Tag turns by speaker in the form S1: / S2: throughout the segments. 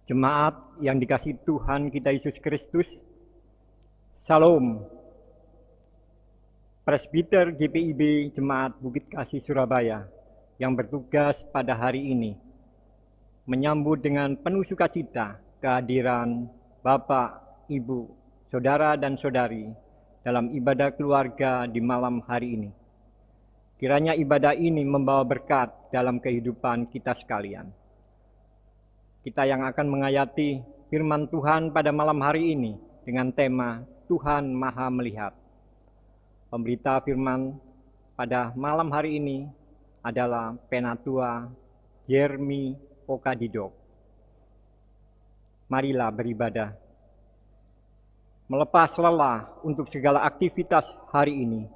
S1: Jemaat yang dikasihi Tuhan kita Yesus Kristus, Salam. Presbiter GPIB Jemaat Bukit Kasih Surabaya yang bertugas pada hari ini menyambut dengan penuh sukacita kehadiran Bapak, Ibu, Saudara dan Saudari dalam ibadah keluarga di malam hari ini. Kiranya ibadah ini membawa berkat dalam kehidupan kita sekalian. Kita yang akan menghayati firman Tuhan pada malam hari ini dengan tema Tuhan Maha Melihat. Pemberita firman pada malam hari ini adalah Penatua Jeremy Okadidok. Marilah beribadah. Melepas lelah untuk segala aktivitas hari ini,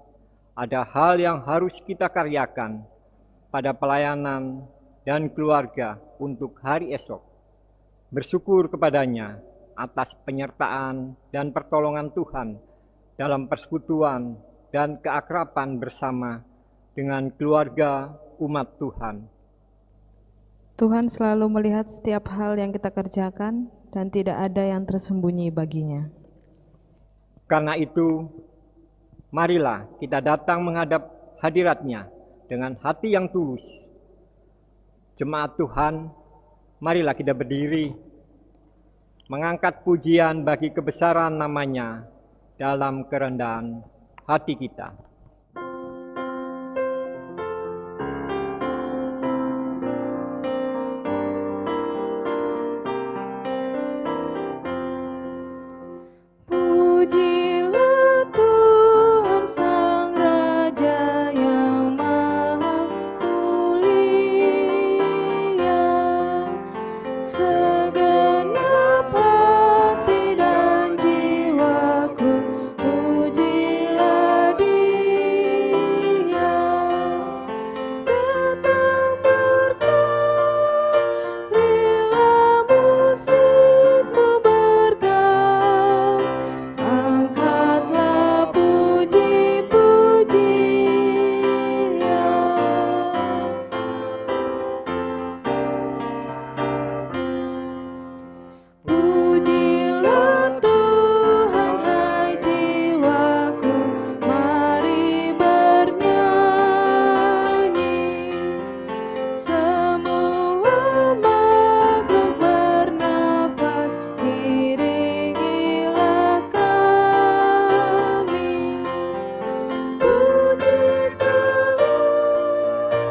S1: ada hal yang harus kita karyakan pada pelayanan dan keluarga untuk hari esok. Bersyukur kepadanya atas penyertaan dan pertolongan Tuhan dalam persekutuan dan keakraban bersama dengan keluarga umat Tuhan.
S2: Tuhan selalu melihat setiap hal yang kita kerjakan dan tidak ada yang tersembunyi baginya.
S1: Karena itu, marilah kita datang menghadap hadirat-Nya dengan hati yang tulus. Jemaat Tuhan, marilah kita berdiri, mengangkat pujian bagi kebesaran nama-Nya dalam kerendahan hati kita.
S2: Pujilah Tuhan Sang Raja yang Maha Mulia, segenap hati dan jiwaku pujilah Dia. Datang berkat, berilah musikmu bergaung, angkatlah puji-pujian. Pujilah Tuhan, hai jiwaku, mari bernyanyi. Semua makhluk bernafas, iringilah kami. Puji terus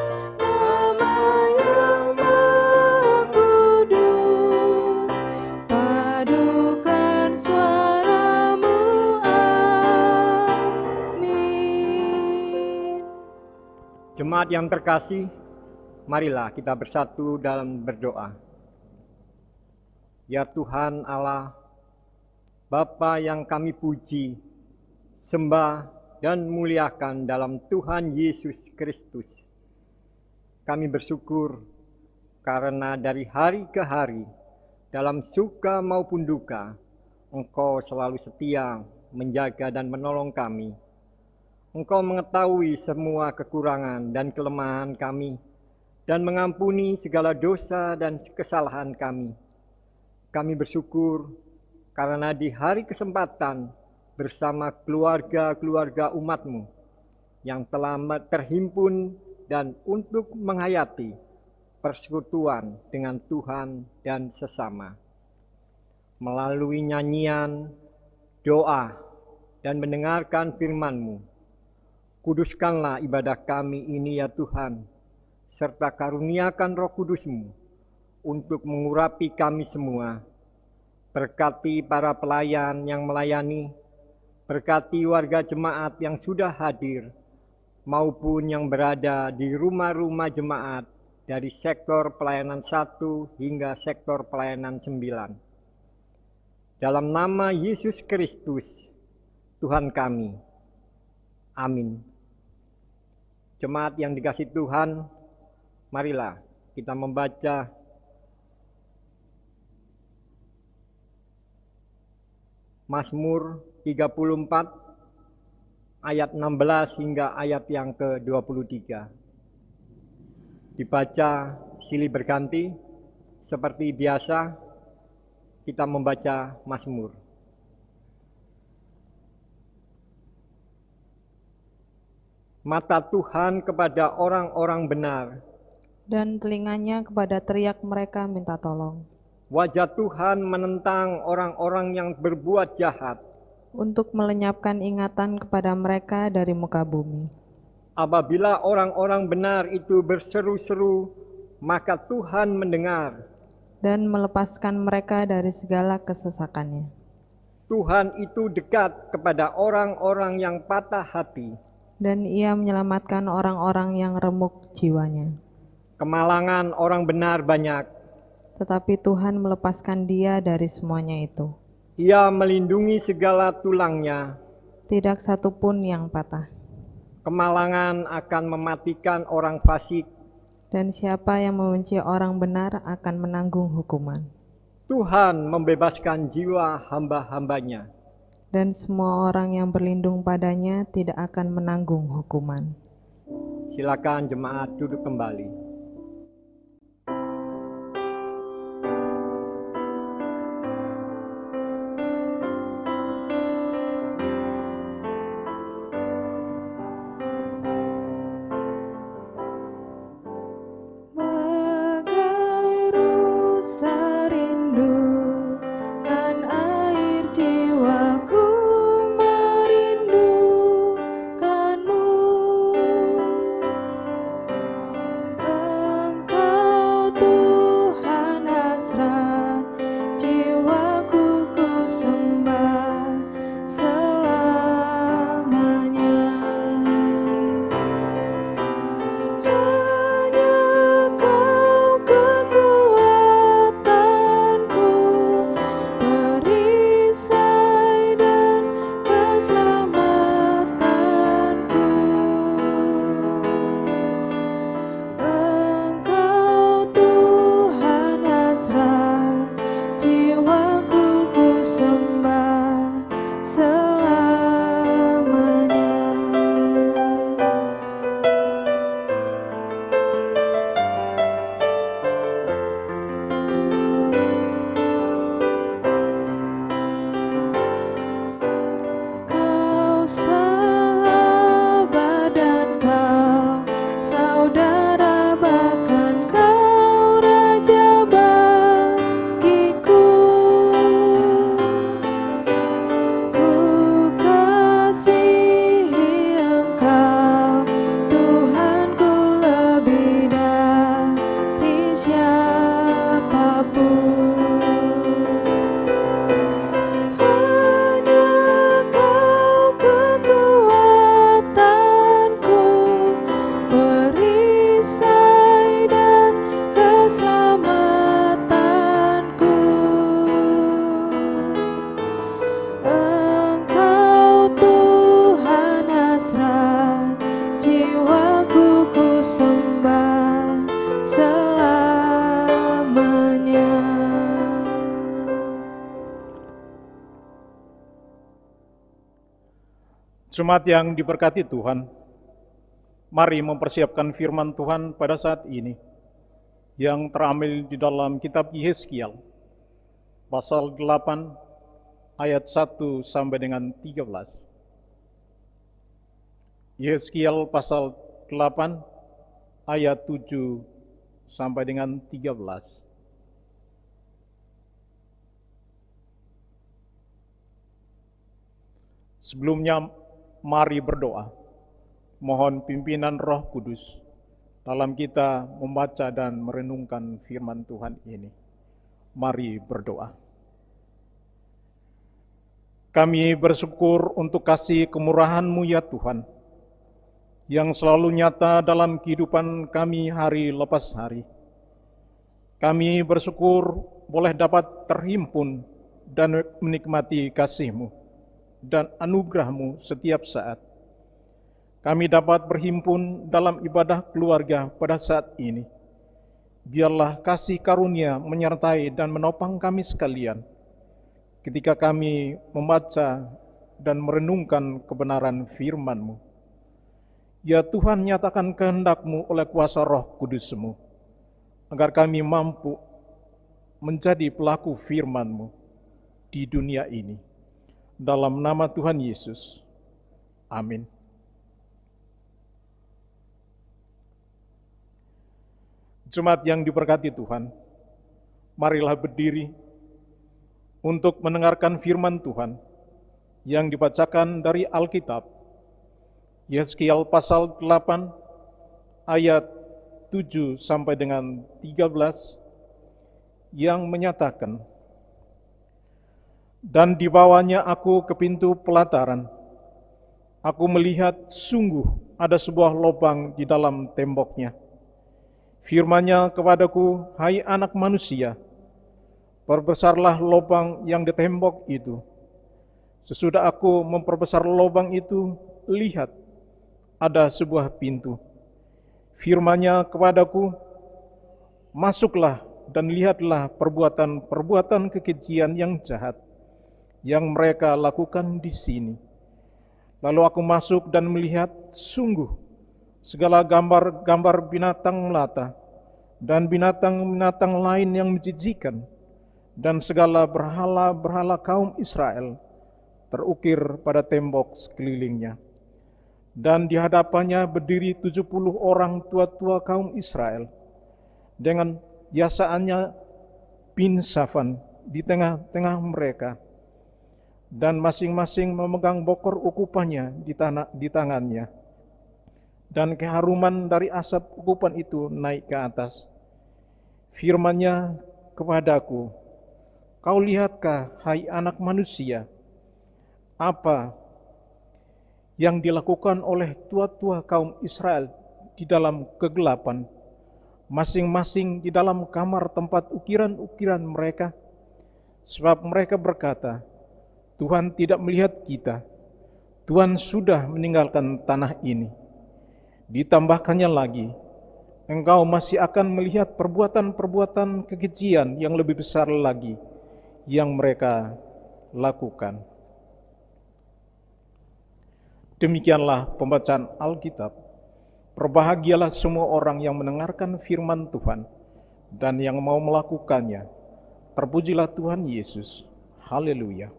S2: nama yang Maha Kudus, padukan suaramu, amin.
S1: Jemaat yang terkasih, marilah kita bersatu dalam berdoa. Ya Tuhan Allah, Bapa yang kami puji, sembah dan muliakan dalam Tuhan Yesus Kristus. Kami bersyukur karena dari hari ke hari, dalam suka maupun duka, Engkau selalu setia menjaga dan menolong kami. Engkau mengetahui semua kekurangan dan kelemahan kami, dan mengampuni segala dosa dan kesalahan kami. Kami bersyukur karena di hari kesempatan bersama keluarga-keluarga umat-Mu yang telah terhimpun dan untuk menghayati persekutuan dengan Tuhan dan sesama. Melalui nyanyian, doa, dan mendengarkan firman-Mu, kuduskanlah ibadah kami ini ya Tuhan, serta karuniakan Roh Kudus-Mu untuk mengurapi kami semua. Berkati para pelayan yang melayani, berkati warga jemaat yang sudah hadir, maupun yang berada di rumah-rumah jemaat dari sektor pelayanan 1 hingga sektor pelayanan 9. Dalam nama Yesus Kristus, Tuhan kami. Amin. Jemaat yang dikasihi Tuhan, marilah kita membaca Mazmur 34 ayat 16 hingga ayat yang ke-23. Dibaca silih berganti seperti biasa kita membaca Mazmur. Mata Tuhan kepada orang-orang benar,
S2: dan telinganya kepada teriak mereka minta tolong,
S1: wajah Tuhan menentang orang-orang yang berbuat jahat.
S2: untuk melenyapkan ingatan kepada mereka dari muka bumi.
S1: Apabila orang-orang benar itu berseru-seru, maka Tuhan mendengar.
S2: Dan melepaskan mereka dari segala kesesakannya.
S1: Tuhan itu dekat kepada orang-orang yang patah hati.
S2: Dan ia menyelamatkan orang-orang yang remuk jiwanya.
S1: Kemalangan orang benar banyak.
S2: Tetapi Tuhan melepaskan dia dari semuanya itu.
S1: Ia melindungi segala tulangnya.
S2: Tidak satu pun yang patah.
S1: Kemalangan akan mematikan orang fasik.
S2: Dan siapa yang membenci orang benar akan menanggung hukuman.
S1: Tuhan membebaskan jiwa hamba-hambanya.
S2: Dan semua orang yang berlindung padanya tidak akan menanggung hukuman.
S1: Silakan jemaat duduk kembali.
S3: Jemaat yang diberkati Tuhan, mari mempersiapkan firman Tuhan pada saat ini yang terambil di dalam kitab Yeskiel pasal 8 ayat 1 sampai dengan 13. Yeskiel pasal 8 ayat 7 sampai dengan 13. Sebelumnya mari berdoa, mohon pimpinan Roh Kudus dalam kita membaca dan merenungkan firman Tuhan ini. Mari berdoa. Kami bersyukur untuk kasih kemurahan-Mu ya Tuhan, yang selalu nyata dalam kehidupan kami hari lepas hari. Kami bersyukur boleh dapat terhimpun dan menikmati kasih-Mu dan anugerah-Mu setiap saat. Kami dapat berhimpun dalam ibadah keluarga pada saat ini. Biarlah kasih karunia menyertai dan menopang kami sekalian ketika kami membaca dan merenungkan kebenaran firman-Mu. Ya Tuhan, nyatakan kehendak-Mu oleh kuasa Roh Kudus-Mu, agar kami mampu menjadi pelaku firman-Mu di dunia ini. Dalam nama Tuhan Yesus. Amin. Jemaat yang diberkati Tuhan, marilah berdiri untuk mendengarkan firman Tuhan yang dibacakan dari Alkitab. Yeskiel pasal 8 ayat 7 sampai dengan 13 yang menyatakan, "Dan dibawanya aku ke pintu pelataran. Aku melihat sungguh ada sebuah lubang di dalam temboknya. Firman-Nya kepadaku, hai anak manusia, perbesarlah lubang yang di tembok itu. Sesudah aku memperbesar lubang itu, lihat, ada sebuah pintu. Firman-Nya kepadaku, masuklah dan lihatlah perbuatan-perbuatan kekejian yang jahat yang mereka lakukan di sini. Lalu aku masuk dan melihat, sungguh, segala gambar-gambar binatang melata dan binatang-binatang lain yang menjijikan, dan segala berhala-berhala kaum Israel terukir pada tembok sekelilingnya. Dan di hadapannya berdiri 70 orang tua-tua kaum Israel, dengan yasaannya bin Safan di tengah-tengah mereka, dan masing-masing memegang bokor ukupannya di tangannya. Dan keharuman dari asap ukupan itu naik ke atas. Firman-Nya kepadaku, kau lihatkah, hai anak manusia, apa yang dilakukan oleh tua-tua kaum Israel di dalam kegelapan, masing-masing di dalam kamar tempat ukiran-ukiran mereka? Sebab mereka berkata, Tuhan tidak melihat kita, Tuhan sudah meninggalkan tanah ini. Ditambahkannya lagi, engkau masih akan melihat perbuatan-perbuatan kekejian yang lebih besar lagi yang mereka lakukan. Demikianlah pembacaan Alkitab. Berbahagialah semua orang yang mendengarkan firman Tuhan dan yang mau melakukannya. Terpujilah Tuhan Yesus. Haleluya.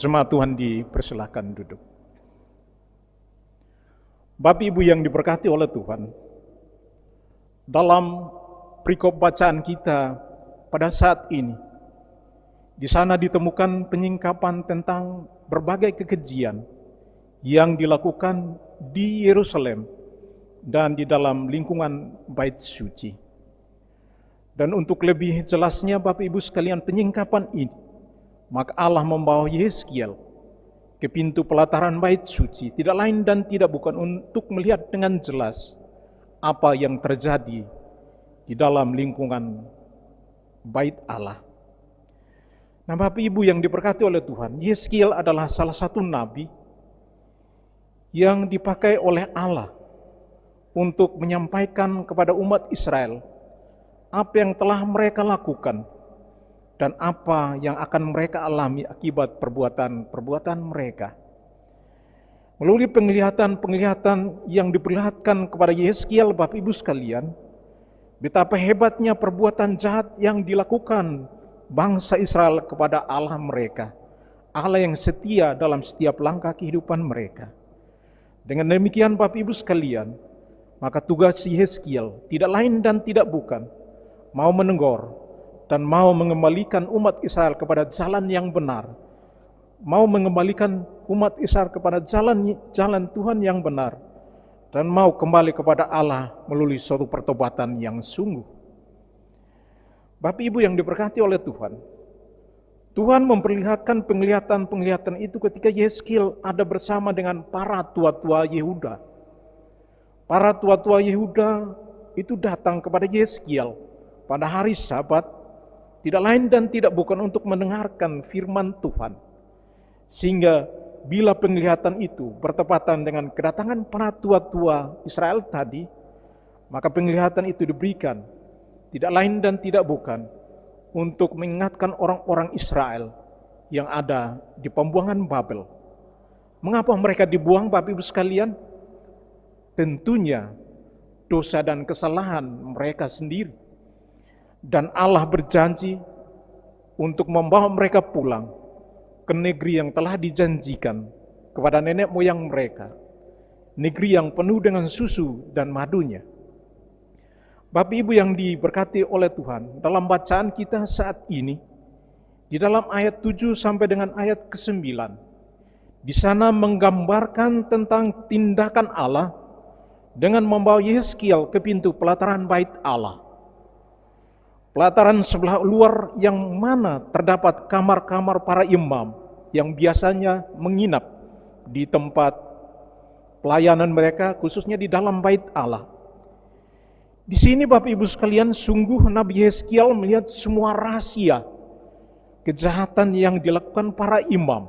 S3: Jemaat Tuhan dipersilahkan duduk. Bapak Ibu yang diberkati oleh Tuhan, dalam perikop bacaan kita pada saat ini, di sana ditemukan penyingkapan tentang berbagai kekejian yang dilakukan di Yerusalem dan di dalam lingkungan Bait Suci. Dan untuk lebih jelasnya Bapak Ibu sekalian penyingkapan ini, maka Allah membawa Yeskiel ke pintu pelataran Bait Suci, tidak lain dan tidak bukan untuk melihat dengan jelas apa yang terjadi di dalam lingkungan Bait Allah. Nah, Bapak Ibu yang diberkati oleh Tuhan, Yeskiel adalah salah satu nabi yang dipakai oleh Allah untuk menyampaikan kepada umat Israel apa yang telah mereka lakukan dan apa yang akan mereka alami akibat perbuatan-perbuatan mereka. Melalui penglihatan-penglihatan yang diperlihatkan kepada Yeskiel, Bapak Ibu sekalian, betapa hebatnya perbuatan jahat yang dilakukan bangsa Israel kepada Allah mereka, Allah yang setia dalam setiap langkah kehidupan mereka. Dengan demikian Bapak Ibu sekalian, maka tugas Yeskiel tidak lain dan tidak bukan mau menegur dan mau mengembalikan umat Israel kepada jalan yang benar, mau mengembalikan umat Israel kepada jalan Tuhan yang benar, dan mau kembali kepada Allah melalui suatu pertobatan yang sungguh. Bapak Ibu yang diberkati oleh Tuhan, Tuhan memperlihatkan penglihatan-penglihatan itu ketika Yeskiel ada bersama dengan para tua-tua Yehuda. Para tua-tua Yehuda itu datang kepada Yeskiel pada hari Sabat, tidak lain dan tidak bukan untuk mendengarkan firman Tuhan. Sehingga bila penglihatan itu bertepatan dengan kedatangan para tua-tua Israel tadi, maka penglihatan itu diberikan tidak lain dan tidak bukan untuk mengingatkan orang-orang Israel yang ada di pembuangan Babel. Mengapa mereka dibuang, Bapak Ibu sekalian? Tentunya dosa dan kesalahan mereka sendiri. Dan Allah berjanji untuk membawa mereka pulang ke negeri yang telah dijanjikan kepada nenek moyang mereka. Negeri yang penuh dengan susu dan madunya. Bapak Ibu yang diberkati oleh Tuhan, dalam bacaan kita saat ini, di dalam ayat 7 sampai dengan ayat ke-9, di sana menggambarkan tentang tindakan Allah dengan membawa Yeskiel ke pintu pelataran bait Allah. Pelataran sebelah luar yang mana terdapat kamar-kamar para imam yang biasanya menginap di tempat pelayanan mereka, khususnya di dalam bait Allah. Di sini Bapak Ibu sekalian, sungguh Nabi Yeskiel melihat semua rahasia kejahatan yang dilakukan para imam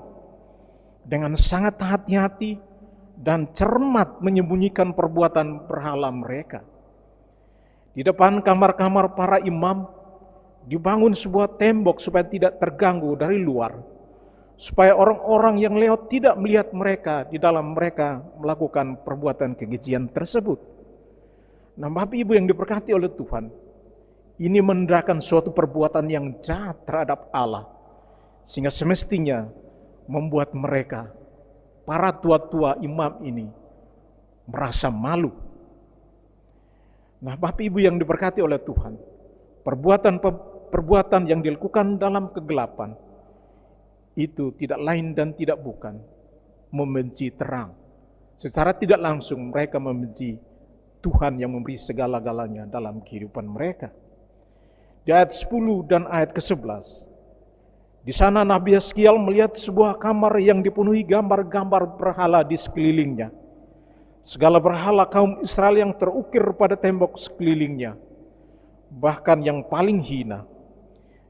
S3: dengan sangat hati-hati dan cermat menyembunyikan perbuatan berhala mereka. Di depan kamar-kamar para imam dibangun sebuah tembok supaya tidak terganggu dari luar, supaya orang-orang yang lewat tidak melihat mereka di dalam mereka melakukan perbuatan kekejian tersebut. Nah, Bapak Ibu yang diberkati oleh Tuhan, ini menandakan suatu perbuatan yang jahat terhadap Allah, sehingga semestinya membuat mereka, para tua-tua imam ini, merasa malu. Nah, Bapak Ibu yang diberkati oleh Tuhan, perbuatan yang dilakukan dalam kegelapan itu tidak lain dan tidak bukan membenci terang. Secara tidak langsung mereka membenci Tuhan yang memberi segala-galanya dalam kehidupan mereka. Di ayat 10 dan ayat ke-11, di sana Nabi Yeskiel melihat sebuah kamar yang dipenuhi gambar-gambar berhala di sekelilingnya. Segala berhala kaum Israel yang terukir pada tembok sekelilingnya, bahkan yang paling hina,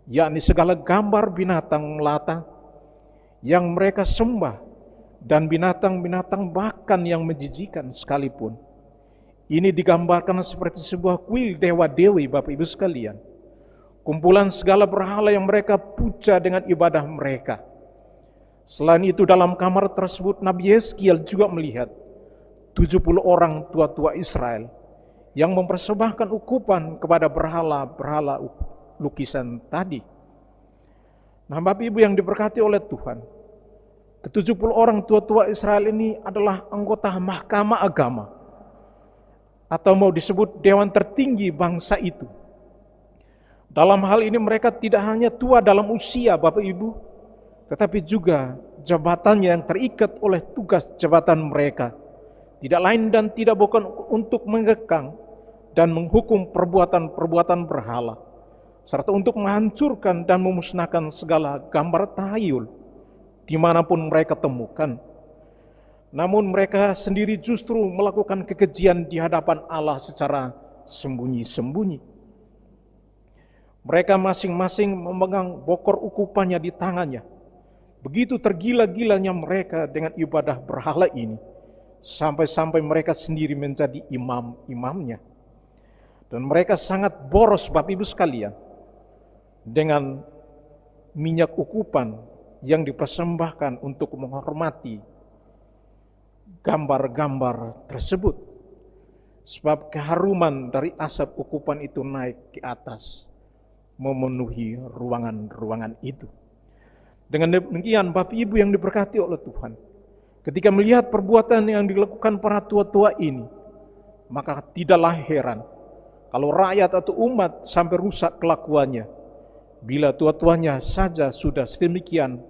S3: yakni segala gambar binatang melata yang mereka sembah, dan binatang-binatang bahkan yang menjijikan sekalipun. Ini digambarkan seperti sebuah kuil dewa-dewi, Bapak Ibu sekalian. Kumpulan segala berhala yang mereka puja dengan ibadah mereka. Selain itu, dalam kamar tersebut Nabi Yeskiel juga melihat 70 orang tua-tua Israel yang mempersembahkan ukupan kepada berhala-berhala lukisan tadi. Nah, Bapak Ibu yang diberkati oleh Tuhan, ke-70 orang tua-tua Israel ini adalah anggota mahkamah agama, atau mau disebut dewan tertinggi bangsa itu. Dalam hal ini mereka tidak hanya tua dalam usia, Bapak Ibu, tetapi juga jabatannya yang terikat oleh tugas jabatan mereka tidak lain dan tidak bukan untuk mengekang dan menghukum perbuatan-perbuatan berhala, serta untuk menghancurkan dan memusnahkan segala gambar tahayul dimanapun mereka temukan. Namun mereka sendiri justru melakukan kekejian di hadapan Allah secara sembunyi-sembunyi. Mereka masing-masing memegang bokor ukupannya di tangannya. Begitu tergila-gilanya mereka dengan ibadah berhala ini, sampai-sampai mereka sendiri menjadi imam-imamnya. Dan mereka sangat boros, Bapak Ibu sekalian, dengan minyak ukupan yang dipersembahkan untuk menghormati gambar-gambar tersebut. Sebab keharuman dari asap ukupan itu naik ke atas, memenuhi ruangan-ruangan itu. Dengan demikian, Bapak Ibu yang diberkati oleh Tuhan, ketika melihat perbuatan yang dilakukan para tua-tua ini, maka tidaklah heran kalau rakyat atau umat sampai rusak kelakuannya, bila tua-tuanya saja sudah sedemikian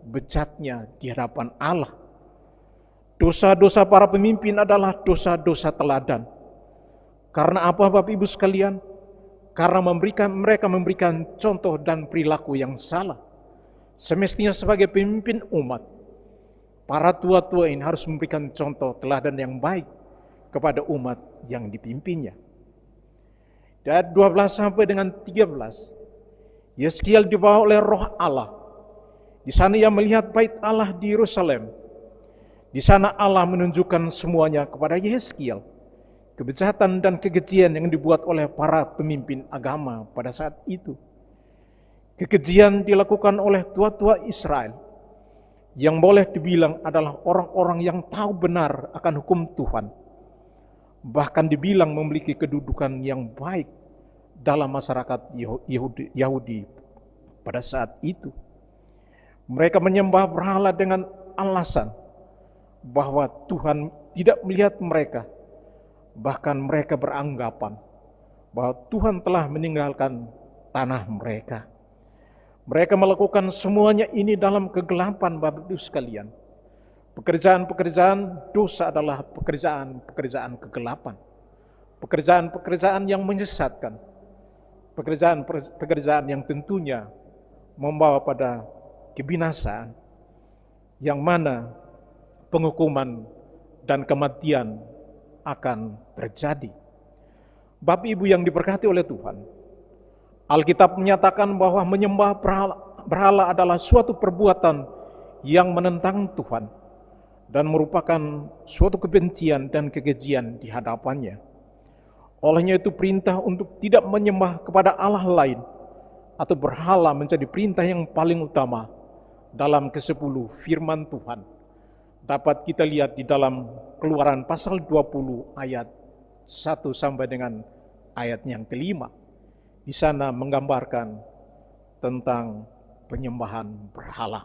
S3: bejatnya di hadapan Allah. Dosa-dosa para pemimpin adalah dosa-dosa teladan. Karena apa, Bapak Ibu sekalian? Karena mereka memberikan contoh dan perilaku yang salah. Semestinya sebagai pemimpin umat, para tua-tua ini harus memberikan contoh teladan yang baik kepada umat yang dipimpinnya. Di ayat 12 sampai dengan 13, Yeskiel dibawa oleh Roh Allah. Di sana ia melihat bait Allah di Yerusalem. Di sana Allah menunjukkan semuanya kepada Yeskiel, kejahatan dan kekejian yang dibuat oleh para pemimpin agama pada saat itu. Kekejian dilakukan oleh tua-tua Israel yang boleh dibilang adalah orang-orang yang tahu benar akan hukum Tuhan. Bahkan dibilang memiliki kedudukan yang baik dalam masyarakat Yahudi pada saat itu. Mereka menyembah berhala dengan alasan bahwa Tuhan tidak melihat mereka. Bahkan mereka beranggapan bahwa Tuhan telah meninggalkan tanah mereka. Mereka melakukan semuanya ini dalam kegelapan, Bapak Ibu sekalian. Pekerjaan-pekerjaan dosa adalah pekerjaan-pekerjaan kegelapan. Pekerjaan-pekerjaan yang menyesatkan. Pekerjaan-pekerjaan yang tentunya membawa pada kebinasaan, yang mana penghukuman dan kematian akan terjadi. Bapak Ibu yang diberkati oleh Tuhan, Alkitab menyatakan bahwa menyembah berhala adalah suatu perbuatan yang menentang Tuhan dan merupakan suatu kebencian dan kekejian di hadapannya. Olehnya itu perintah untuk tidak menyembah kepada Allah lain atau berhala menjadi perintah yang paling utama dalam ke-10 firman Tuhan. Dapat kita lihat di dalam Keluaran pasal 20 ayat 1 sampai dengan ayat yang kelima. Di sana menggambarkan tentang penyembahan berhala.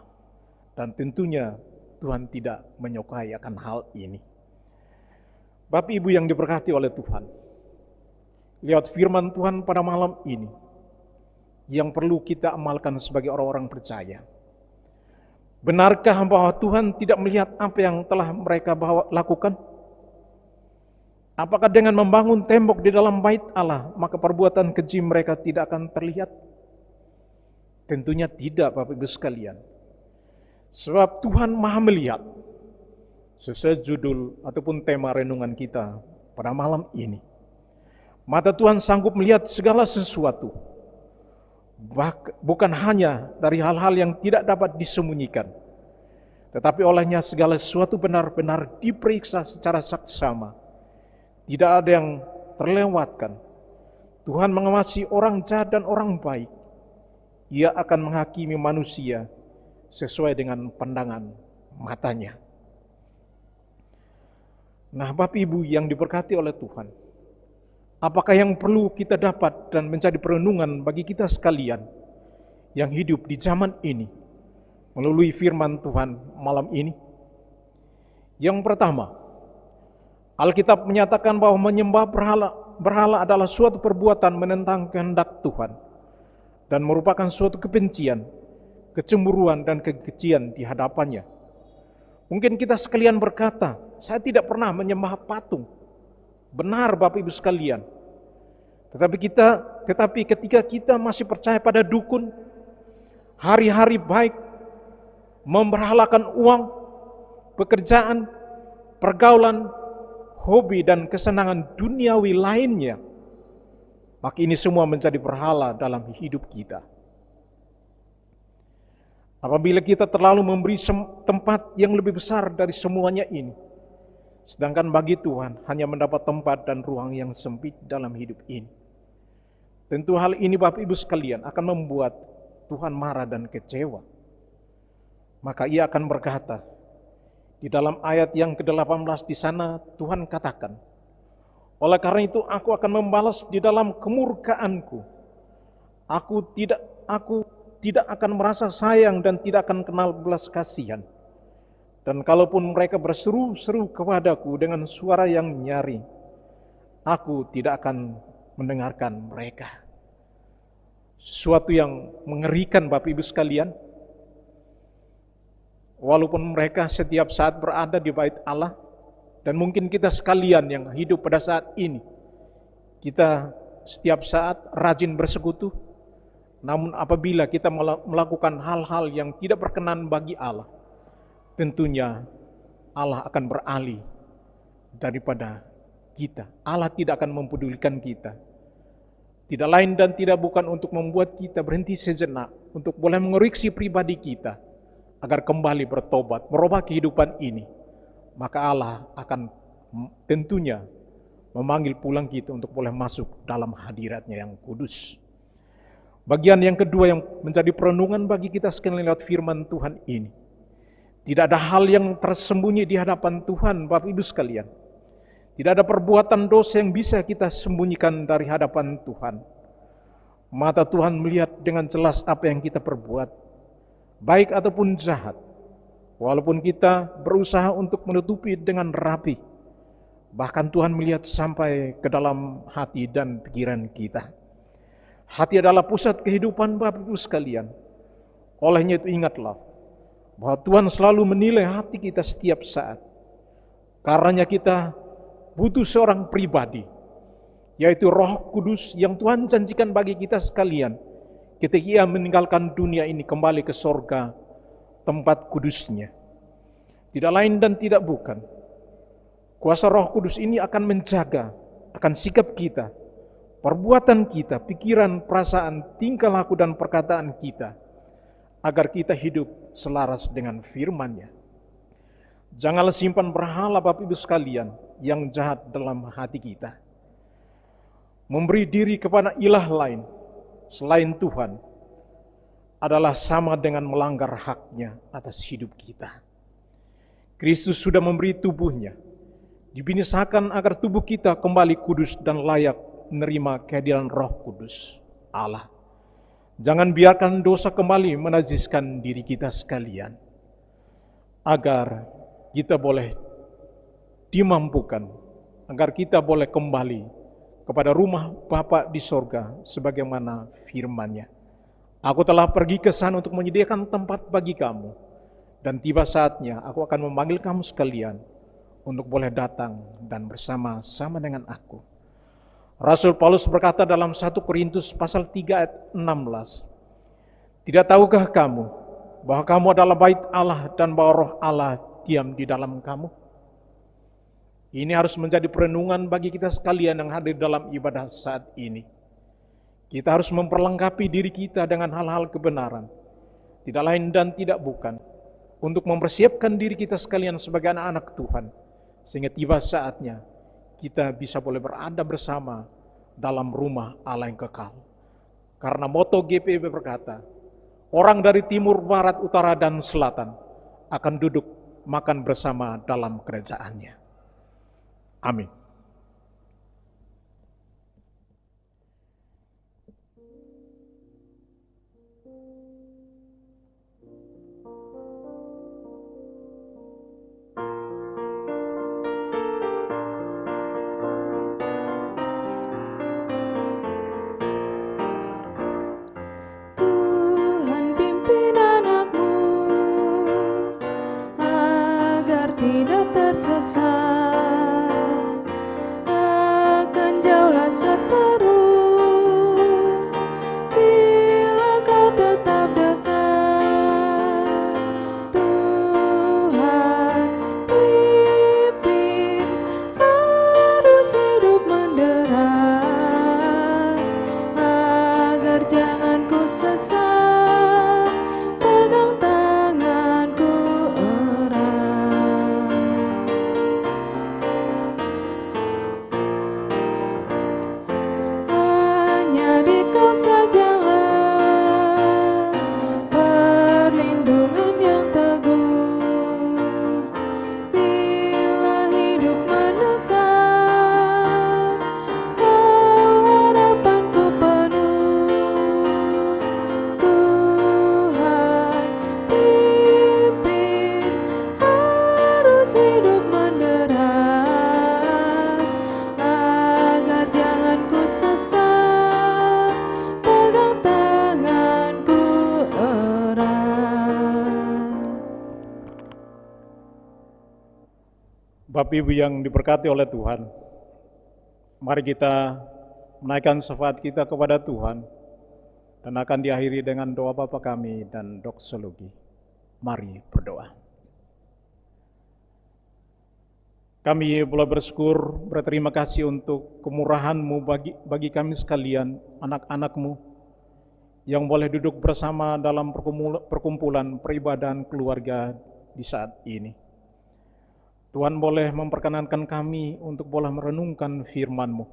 S3: Dan tentunya Tuhan tidak menyukai akan hal ini. Bapak Ibu yang diberkati oleh Tuhan, lihat firman Tuhan pada malam ini yang perlu kita amalkan sebagai orang-orang percaya. Benarkah bahwa Tuhan tidak melihat apa yang telah mereka lakukan? Apakah dengan membangun tembok di dalam bait Allah, maka perbuatan keji mereka tidak akan terlihat? Tentunya tidak, Bapak Ibu sekalian. Sebab Tuhan Maha melihat. Sesuai judul ataupun tema renungan kita pada malam ini. Mata Tuhan sanggup melihat segala sesuatu. Bukan hanya dari hal-hal yang tidak dapat disembunyikan. Tetapi olehnya segala sesuatu benar-benar diperiksa secara saksama. Tidak ada yang terlewatkan. Tuhan mengawasi orang jahat dan orang baik. Ia akan menghakimi manusia sesuai dengan pandangan matanya. Nah, Bapak Ibu yang diberkati oleh Tuhan, apakah yang perlu kita dapat dan menjadi perenungan bagi kita sekalian yang hidup di zaman ini melalui firman Tuhan malam ini? Yang pertama, Alkitab menyatakan bahwa menyembah berhala adalah suatu perbuatan menentang kehendak Tuhan dan merupakan suatu kebencian, kecemburuan dan kekejian di hadapannya. Mungkin kita sekalian berkata, saya tidak pernah menyembah patung. Benar Bapak Ibu sekalian. Tetapi ketika kita masih percaya pada dukun, hari-hari baik, memberhalakan uang, pekerjaan, pergaulan, hobi dan kesenangan duniawi lainnya, maka ini semua menjadi berhala dalam hidup kita. Apabila kita terlalu memberi tempat yang lebih besar dari semuanya ini, sedangkan bagi Tuhan hanya mendapat tempat dan ruang yang sempit dalam hidup ini, tentu hal ini Bapak Ibu sekalian akan membuat Tuhan marah dan kecewa. Maka ia akan berkata, di dalam ayat yang ke-18 di sana Tuhan katakan, oleh karena itu aku akan membalas di dalam kemurkaanku. Aku tidak akan merasa sayang dan tidak akan kenal belas kasihan. Dan kalaupun mereka berseru-seru kepadaku dengan suara yang nyaring, aku tidak akan mendengarkan mereka. Sesuatu yang mengerikan Bapak Ibu sekalian. Walaupun mereka setiap saat berada di bait Allah, dan mungkin kita sekalian yang hidup pada saat ini, kita setiap saat rajin bersekutu, namun apabila kita melakukan hal-hal yang tidak berkenan bagi Allah, tentunya Allah akan beralih daripada kita. Allah tidak akan mempedulikan kita. Tidak lain dan tidak bukan untuk membuat kita berhenti sejenak, untuk boleh mengoreksi pribadi kita, agar kembali bertobat, merubah kehidupan ini. Maka Allah akan tentunya memanggil pulang kita untuk boleh masuk dalam hadiratnya yang kudus. Bagian yang kedua yang menjadi perenungan bagi kita sekalian lewat firman Tuhan ini. Tidak ada hal yang tersembunyi di hadapan Tuhan, Bapak Ibu sekalian. Tidak ada perbuatan dosa yang bisa kita sembunyikan dari hadapan Tuhan. Mata Tuhan melihat dengan jelas apa yang kita perbuat, baik ataupun jahat. Walaupun kita berusaha untuk menutupi dengan rapi, bahkan Tuhan melihat sampai ke dalam hati dan pikiran kita. Hati adalah pusat kehidupan Bapak Ibu sekalian. Olehnya itu ingatlah bahwa Tuhan selalu menilai hati kita setiap saat. Karenanya kita butuh seorang pribadi, yaitu Roh Kudus yang Tuhan janjikan bagi kita sekalian ketika Ia meninggalkan dunia ini kembali ke sorga, tempat kudusnya. Tidak lain dan tidak bukan, kuasa Roh Kudus ini akan menjaga akan sikap kita, perbuatan kita, pikiran, perasaan, tingkah laku dan perkataan kita, agar kita hidup selaras dengan firman-Nya. Janganlah simpan berhala Bapak Ibu sekalian yang jahat dalam hati kita. Memberi diri kepada ilah lain selain Tuhan adalah sama dengan melanggar hak-Nya atas hidup kita. Kristus sudah memberi tubuh-Nya, dibinasakan agar tubuh kita kembali kudus dan layak menerima kehadiran Roh Kudus Allah. Jangan biarkan dosa kembali menajiskan diri kita sekalian, agar kita boleh dimampukan, agar kita boleh kembali kepada rumah Bapa di sorga sebagaimana firman-Nya. Aku telah pergi ke sana untuk menyediakan tempat bagi kamu, dan tiba saatnya aku akan memanggil kamu sekalian untuk boleh datang dan bersama-sama dengan aku. Rasul Paulus berkata dalam 1 Korintus pasal 3 ayat 16, tidak tahukah kamu bahwa kamu adalah bait Allah dan bahwa Roh Allah diam di dalam kamu? Ini harus menjadi perenungan bagi kita sekalian yang hadir dalam ibadah saat ini. Kita harus memperlengkapi diri kita dengan hal-hal kebenaran, tidak lain dan tidak bukan, untuk mempersiapkan diri kita sekalian sebagai anak-anak Tuhan, sehingga tiba saatnya kita bisa boleh berada bersama dalam rumah Allah yang kekal. Karena moto GPIB berkata, orang dari timur, barat, utara, dan selatan akan duduk makan bersama dalam kerajaan-Nya. Amin.
S2: Tuhan pimpin anak-Mu agar tidak tersesat, akan jauhlah seteru bila Kau tetap dekat. Tuhan pimpin, harus hidup menderas, agar jangan ku sesat, pegang tanganku erat. Hanya di Kau sajalah perlindungan yang teguh, bila hidup menekan, Kau harapanku penuh. Tuhan pimpin, harus hidup menderas, agar jangan ku sesat, pegang tanganku erat.
S3: Bapak Ibu yang diberkati oleh Tuhan, mari kita menaikkan syafaat kita kepada Tuhan dan akan diakhiri dengan doa Bapa kami dan doksologi. Mari berdoa. Kami boleh bersyukur, berterima kasih untuk kemurahan-Mu bagi kami sekalian, anak-anak-Mu, yang boleh duduk bersama dalam perkumpulan peribadahan keluarga di saat ini. Tuhan boleh memperkenankan kami untuk boleh merenungkan firman-Mu.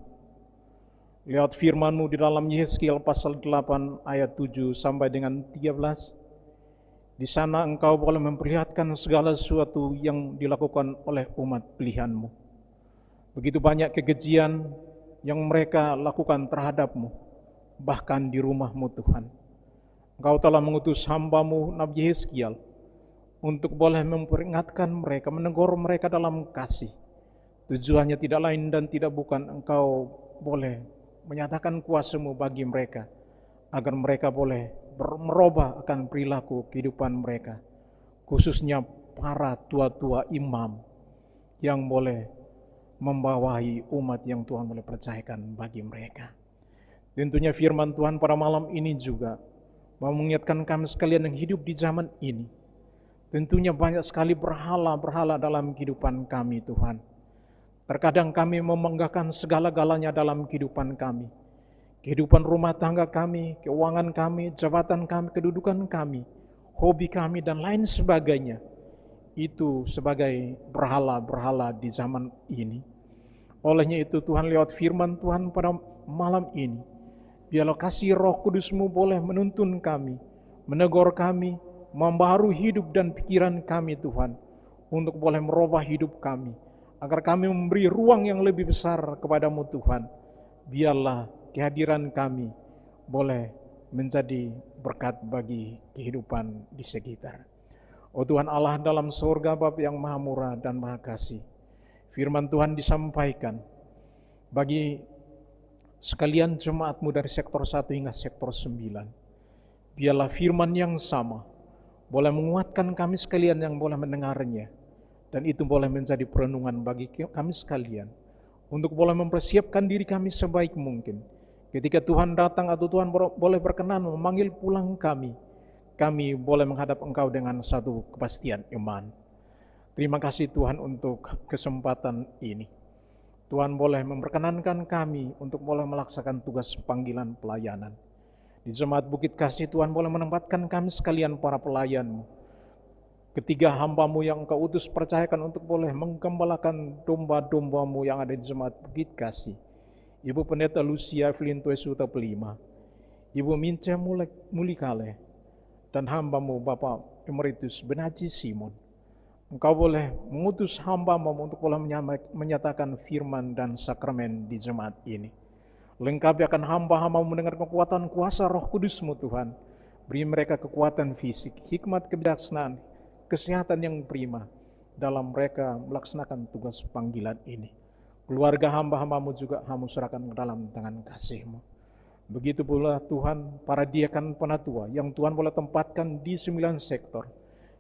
S3: Lihat firman-Mu di dalam Yehezkiel pasal 8 ayat 7 sampai dengan 13. Di sana Engkau boleh memperlihatkan segala sesuatu yang dilakukan oleh umat pilihan-Mu. Begitu banyak kekejian yang mereka lakukan terhadap-Mu, bahkan di rumah-Mu Tuhan. Engkau telah mengutus hamba-Mu Nabi Yehezkiel untuk boleh memperingatkan mereka, menegur mereka dalam kasih. Tujuannya tidak lain dan tidak bukan Engkau boleh menyatakan kuasa-Mu bagi mereka, agar mereka boleh merubah akan perilaku kehidupan mereka, khususnya para tua-tua imam yang boleh membawahi umat yang Tuhan boleh percayakan bagi mereka. Tentunya firman Tuhan pada malam ini juga mau mengingatkan kami sekalian yang hidup di zaman ini. Tentunya banyak sekali berhala-berhala dalam kehidupan kami Tuhan. Terkadang kami memenggakkan segala-galanya dalam kehidupan kami. Kehidupan rumah tangga kami, keuangan kami, jabatan kami, kedudukan kami, hobi kami, dan lain sebagainya. Itu sebagai berhala-berhala di zaman ini. Olehnya itu Tuhan lewat firman Tuhan pada malam ini, biarlah kasih Roh Kudus-Mu boleh menuntun kami, menegur kami, membaharui hidup dan pikiran kami Tuhan, untuk boleh merubah hidup kami, agar kami memberi ruang yang lebih besar kepada-Mu Tuhan. Biarlah kehadiran kami boleh menjadi berkat bagi kehidupan di sekitar. Oh Tuhan Allah dalam surga, Bapa yang maha murah dan maha kasih, firman Tuhan disampaikan bagi sekalian jemaat-Mu dari sektor 1 hingga sektor 9. Biarlah firman yang sama boleh menguatkan kami sekalian yang boleh mendengarnya, dan itu boleh menjadi perenungan bagi kami sekalian, untuk boleh mempersiapkan diri kami sebaik mungkin. Ketika Tuhan datang atau Tuhan boleh berkenan memanggil pulang kami boleh menghadap Engkau dengan satu kepastian iman. Terima kasih Tuhan untuk kesempatan ini. Tuhan boleh memperkenankan kami untuk boleh melaksanakan tugas panggilan pelayanan. Di Jemaat Bukit Kasih Tuhan boleh menempatkan kami sekalian para pelayan-Mu. Ketiga hamba-Mu yang Engkau utus percayakan untuk boleh menggembalakan domba-domba-Mu yang ada di Jemaat Bukit Kasih. Ibu Pendeta Lucia Flintuesuta Pelima, Ibu Mince Mulikale, dan hamba-Mu Bapak Emeritus Benaji Simon. Engkau boleh mengutus hamba-Mu untuk boleh menyatakan firman dan sakramen di jemaat ini. Lengkapi akan hamba-hamba mendengar kekuatan kuasa Roh Kudus-Mu Tuhan. Beri mereka kekuatan fisik, hikmat kebijaksanaan, kesehatan yang prima dalam mereka melaksanakan tugas panggilan ini. Keluarga hamba-hamba-Mu juga Kamu serahkan ke dalam tangan kasih-Mu. Begitu pula Tuhan para diakan penatua yang Tuhan boleh tempatkan di 9 sektor.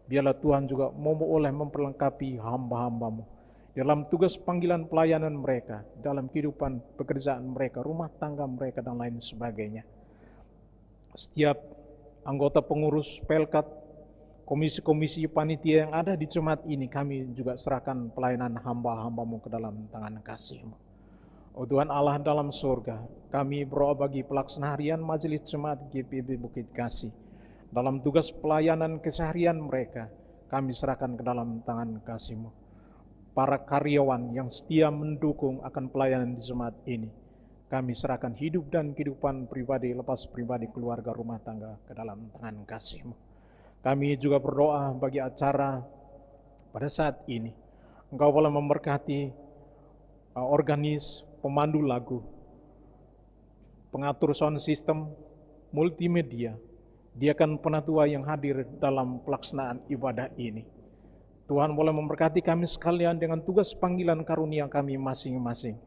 S3: Biarlah Tuhan juga mau boleh memperlengkapi hamba-hamba-Mu dalam tugas panggilan pelayanan mereka, dalam kehidupan pekerjaan mereka, rumah tangga mereka, dan lain sebagainya. Setiap anggota pengurus Pelkat, komisi-komisi panitia yang ada di jemaat ini, kami juga serahkan pelayanan hamba-hamba-Mu ke dalam tangan kasih-Mu. Oh Tuhan Allah dalam surga, kami berdoa bagi pelaksana harian Majelis Jemaat GPIB Bukit Kasih. Dalam tugas pelayanan keseharian mereka, kami serahkan ke dalam tangan kasih-Mu. Para karyawan yang setia mendukung akan pelayanan di jemaat ini, kami serahkan hidup dan kehidupan pribadi, lepas pribadi, keluarga, rumah tangga ke dalam tangan kasih-Mu. Kami juga berdoa bagi acara pada saat ini. Engkau boleh memberkati organis, pemandu lagu, pengatur sound system, multimedia, diakan penatua yang hadir dalam pelaksanaan ibadah ini. Tuhan boleh memberkati kami sekalian dengan tugas panggilan karunia kami masing-masing.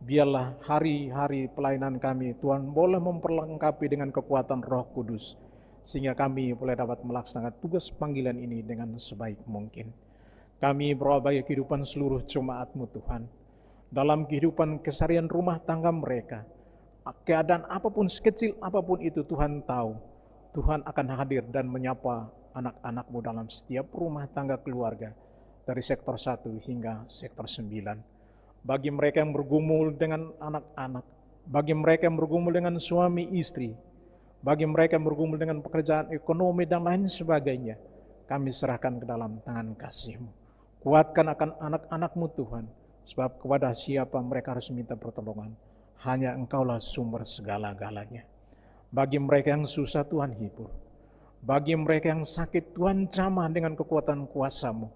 S3: Biarlah hari-hari pelayanan kami, Tuhan boleh memperlengkapi dengan kekuatan Roh Kudus, sehingga kami boleh dapat melaksanakan tugas panggilan ini dengan sebaik mungkin. Kami berdoa bagi kehidupan seluruh jemaat-Mu Tuhan. Dalam kehidupan keseharian rumah tangga mereka, keadaan apapun, sekecil apapun itu Tuhan tahu. Tuhan akan hadir dan menyapa anak-anak-Mu dalam setiap rumah tangga keluarga, dari sektor 1 hingga sektor 9. Bagi mereka yang bergumul dengan anak-anak, bagi mereka yang bergumul dengan suami istri, bagi mereka yang bergumul dengan pekerjaan ekonomi dan lain sebagainya, kami serahkan ke dalam tangan kasih-Mu. Kuatkan akan anak-anak-Mu Tuhan, sebab kepada siapa mereka harus minta pertolongan, hanya Engkaulah sumber segala-galanya. Bagi mereka yang susah Tuhan hibur. Bagi mereka yang sakit Tuhan jamah dengan kekuatan kuasa-Mu.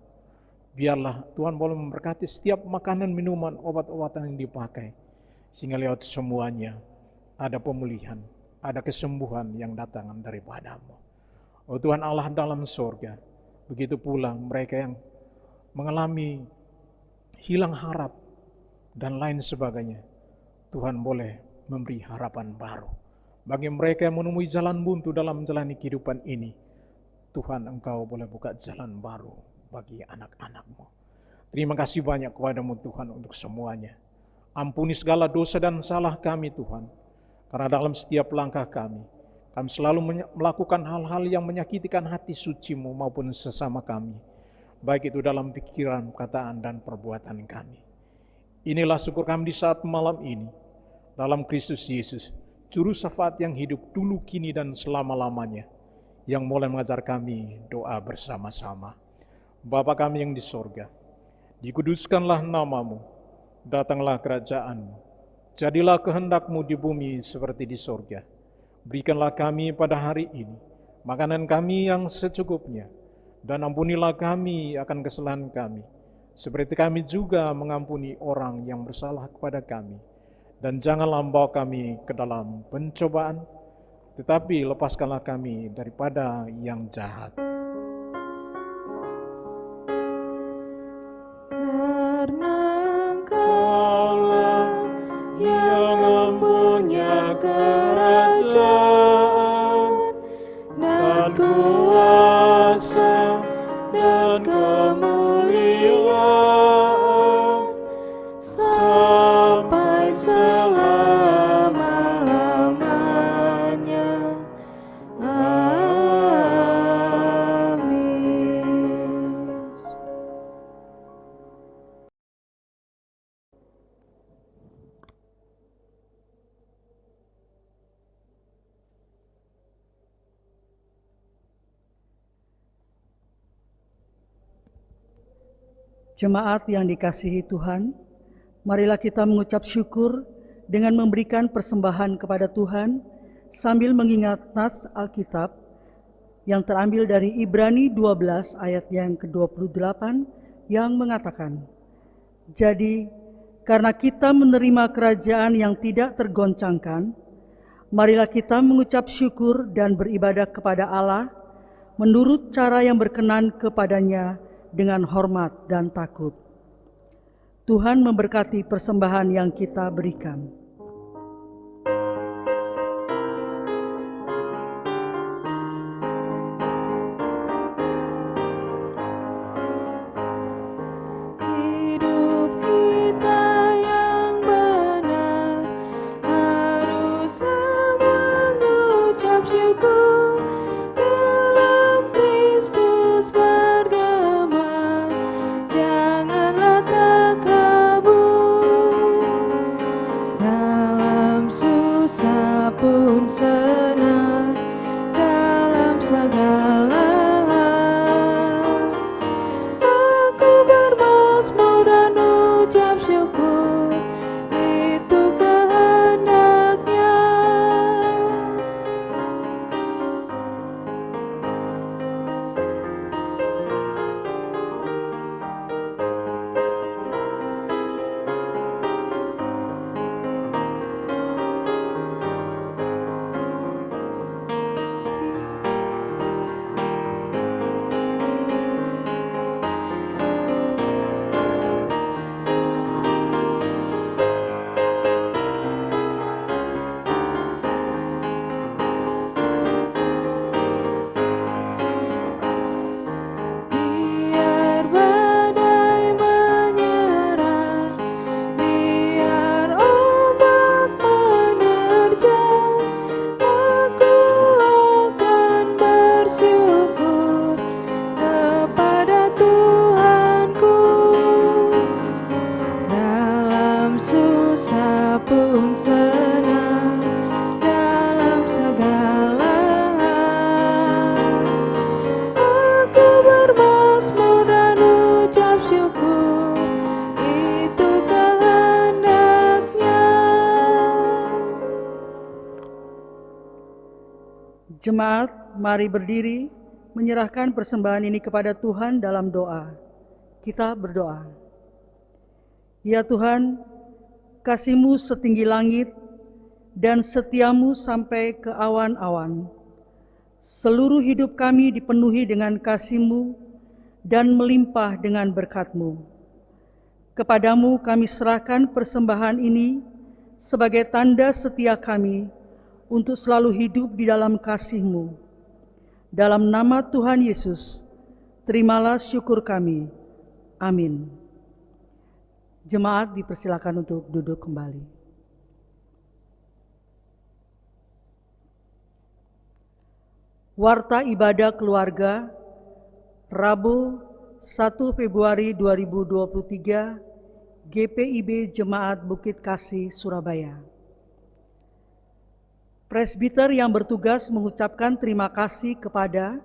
S3: Biarlah Tuhan boleh memberkati setiap makanan, minuman, obat-obatan yang dipakai. Sehingga lewat semuanya ada pemulihan, ada kesembuhan yang datang daripada-Mu. Oh Tuhan Allah dalam sorga, begitu pula mereka yang mengalami hilang harap dan lain sebagainya. Tuhan boleh memberi harapan baru. Bagi mereka yang menemui jalan buntu dalam menjalani kehidupan ini, Tuhan Engkau boleh buka jalan baru bagi anak-anak-Mu. Terima kasih banyak kepada-Mu Tuhan untuk semuanya. Ampuni segala dosa dan salah kami Tuhan. Karena dalam setiap langkah kami selalu melakukan hal-hal yang menyakitkan hati suci-Mu maupun sesama kami. Baik itu dalam pikiran, perkataan, dan perbuatan kami. Inilah syukur kami di saat malam ini. Dalam Kristus Yesus, Juru Syafaat yang hidup dulu, kini, dan selama-lamanya. Yang mulai mengajar kami doa bersama-sama. Bapa kami yang di sorga, dikuduskanlah nama-Mu, datanglah kerajaan-Mu, jadilah kehendak-Mu di bumi seperti di sorga. Berikanlah kami pada hari ini makanan kami yang secukupnya, dan ampunilah kami akan kesalahan kami, seperti kami juga mengampuni orang yang bersalah kepada kami. Dan janganlah membawa kami ke dalam pencobaan, tetapi lepaskanlah kami daripada yang jahat.
S2: Karena Engkaulah yang mempunyai kerajaan dan kuasa dan kemuliaan sampai selama-lamanya. Amin.
S4: Jemaat yang dikasihi Tuhan, marilah kita mengucap syukur dengan memberikan persembahan kepada Tuhan sambil mengingat nats Alkitab yang terambil dari Ibrani 12 ayat yang ke-28 yang mengatakan, "Jadi, karena kita menerima kerajaan yang tidak tergoncangkan, marilah kita mengucap syukur dan beribadah kepada Allah menurut cara yang berkenan kepadanya dengan hormat dan takut." Tuhan memberkati persembahan yang kita berikan.
S2: Hidup kita yang benar haruslah mengucap syukur, dalam Kristus bergema, janganlah takabur. Dalam susah pun senang, dalam segala hal aku bermazmur dan ucap syukur, itu kehendak-Nya.
S4: Jemaat, mari berdiri menyerahkan persembahan ini kepada Tuhan dalam doa. Kita berdoa. Ya Tuhan, kasih-Mu setinggi langit dan setia-Mu sampai ke awan-awan. Seluruh hidup kami dipenuhi dengan kasih-Mu dan melimpah dengan berkat-Mu. Kepadamu kami serahkan persembahan ini sebagai tanda setia kami untuk selalu hidup di dalam kasih-Mu. Dalam nama Tuhan Yesus, terimalah syukur kami. Amin. Jemaat dipersilakan untuk duduk kembali. Warta ibadah keluarga, Rabu 1 Februari 2023, GPIB Jemaat Bukit Kasih, Surabaya. Presbiter yang bertugas mengucapkan terima kasih kepada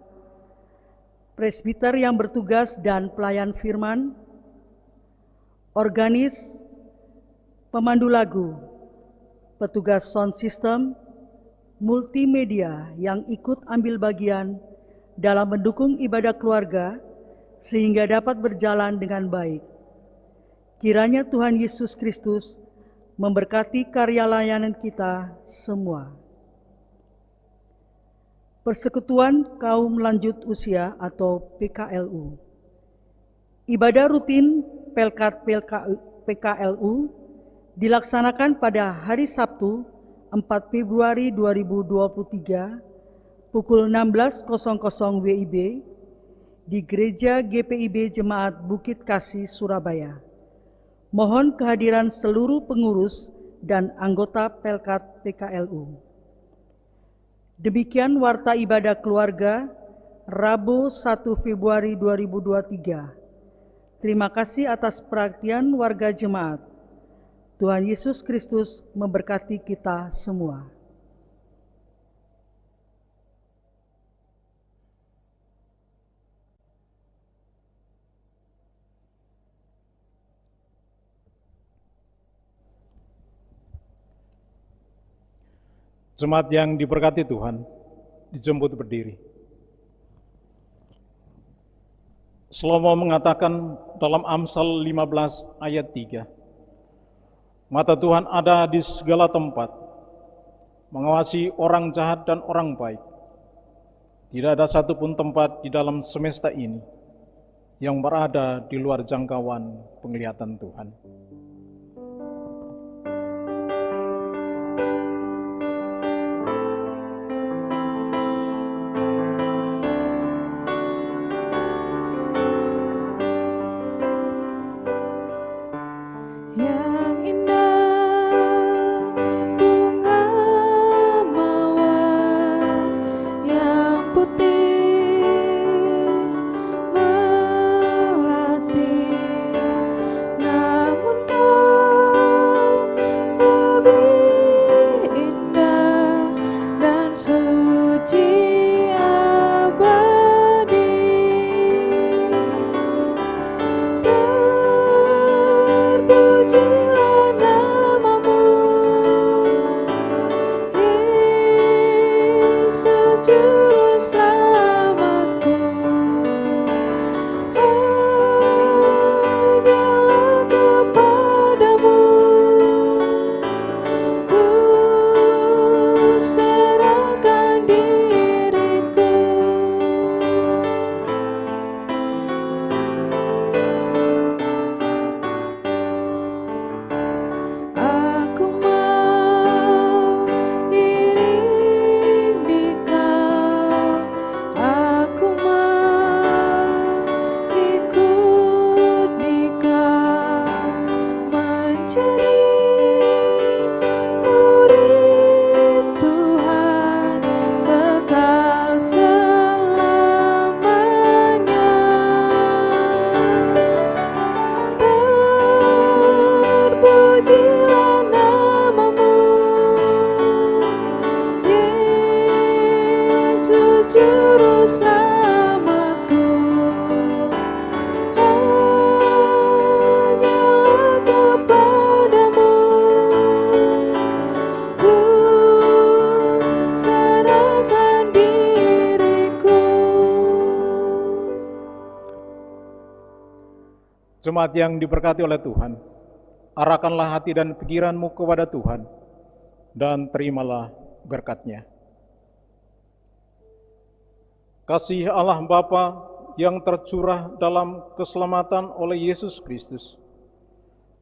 S4: presbiter yang bertugas dan pelayan firman, organis, pemandu lagu, petugas sound system, multimedia yang ikut ambil bagian dalam mendukung ibadah keluarga sehingga dapat berjalan dengan baik. Kiranya Tuhan Yesus Kristus memberkati karya layanan kita semua. Persekutuan Kaum Lanjut Usia atau PKLU. Ibadah rutin Pelkat PKLU dilaksanakan pada hari Sabtu 4 Februari 2023 pukul 16.00 WIB di Gereja GPIB Jemaat Bukit Kasih, Surabaya. Mohon kehadiran seluruh pengurus dan anggota Pelkat PKLU. Demikian warta ibadah keluarga Rabu 1 Februari 2023. Terima kasih atas perhatian warga jemaat. Tuhan Yesus Kristus memberkati kita semua.
S3: Jemaat yang diberkati Tuhan, dijemput berdiri. Salomo mengatakan dalam Amsal 15 ayat 3, mata Tuhan ada di segala tempat, mengawasi orang jahat dan orang baik. Tidak ada satupun tempat di dalam semesta ini yang berada di luar jangkauan penglihatan Tuhan.
S5: Serahkan diri
S3: Jemaat yang diberkati oleh Tuhan, arahkanlah hati dan pikiranmu kepada Tuhan, dan terimalah berkat-Nya. Kasih Allah Bapa yang tercurah dalam keselamatan oleh Yesus Kristus,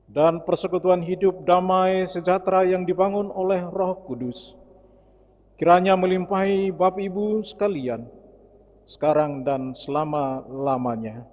S3: dan persekutuan hidup damai sejahtera yang dibangun oleh Roh Kudus, kiranya melimpahi Bapak Ibu sekalian, sekarang dan selama-lamanya.